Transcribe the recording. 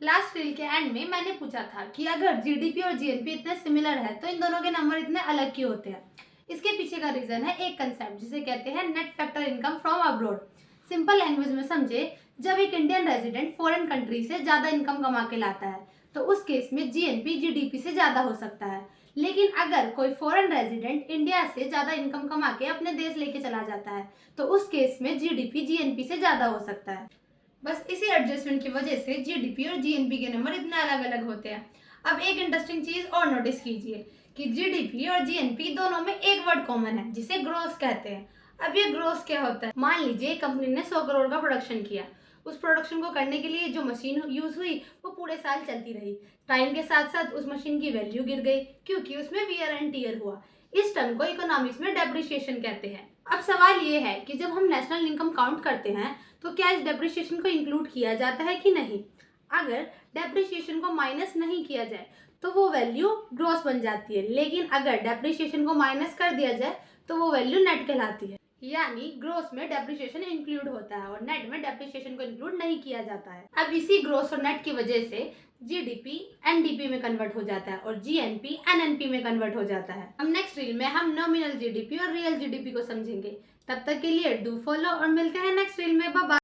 Last reel के and में मैंने पूछा था कि अगर जीडीपी और जीएनपी इतने सिमिलर है तो इन दोनों के नंबर इतने अलग क्यों होते हैं। इसके पीछे का रीजन है एक कंसेप्ट जिसे कहते हैं net factor income from abroad. Simple language में समझे, जब एक इंडियन रेजिडेंट फॉरेन कंट्री से ज्यादा इनकम कमा के लाता है तो उस केस में जीएनपी जीडीपी से ज्यादा हो सकता है। लेकिन अगर कोई फॉरेन रेजिडेंट इंडिया से ज्यादा इनकम कमा के अपने देश लेके चला जाता है तो उस केस में जीडीपी जीएनपी से ज्यादा हो सकता है। बस इसी एडजस्टमेंट की वजह से जीडीपी और जीएनपी के नंबर इतने अलग अलग होते हैं। अब एक इंटरेस्टिंग चीज और नोटिस कीजिए कि जीडीपी और जीएनपी दोनों में एक वर्ड कॉमन है जिसे ग्रोस कहते हैं। अब ये ग्रोस क्या होता है? मान लीजिए कंपनी ने 100 करोड़ का प्रोडक्शन किया। उस प्रोडक्शन को करने के लिए जो मशीन यूज हुई वो पूरे साल चलती रही। टाइम के साथ साथ उस मशीन की वैल्यू गिर गई क्योंकि उसमें वियर एंड टीयर हुआ। इस टर्म को इकोनॉमिक्स में डेप्रिसिएशन कहते हैं। अब सवाल ये है कि जब हम नेशनल इनकम काउंट करते हैं तो क्या इस डेप्रिसिएशन को इंक्लूड किया जाता है कि नहीं। अगर डेप्रिसिएशन को माइनस नहीं किया जाए तो वो वैल्यू ग्रॉस बन जाती है, लेकिन अगर डेप्रिसिएशन को माइनस कर दिया जाए तो वो वैल्यू नेट कहलाती है। यानी ग्रोस में डेप्रिसिएशन इंक्लूड होता है और नेट में डेप्रिसिएशन को इंक्लूड नहीं किया जाता है। अब इसी ग्रोस और नेट की वजह से जीडीपी एनडीपी में कन्वर्ट हो जाता है और जीएनपी एनएनपी में कन्वर्ट हो जाता है। हम नेक्स्ट रील में हम नॉमिनल जीडीपी और रियल जीडीपी को समझेंगे। तब तक के लिए डू फॉलो और मिलते हैं नेक्स्ट रील में। Bye bye.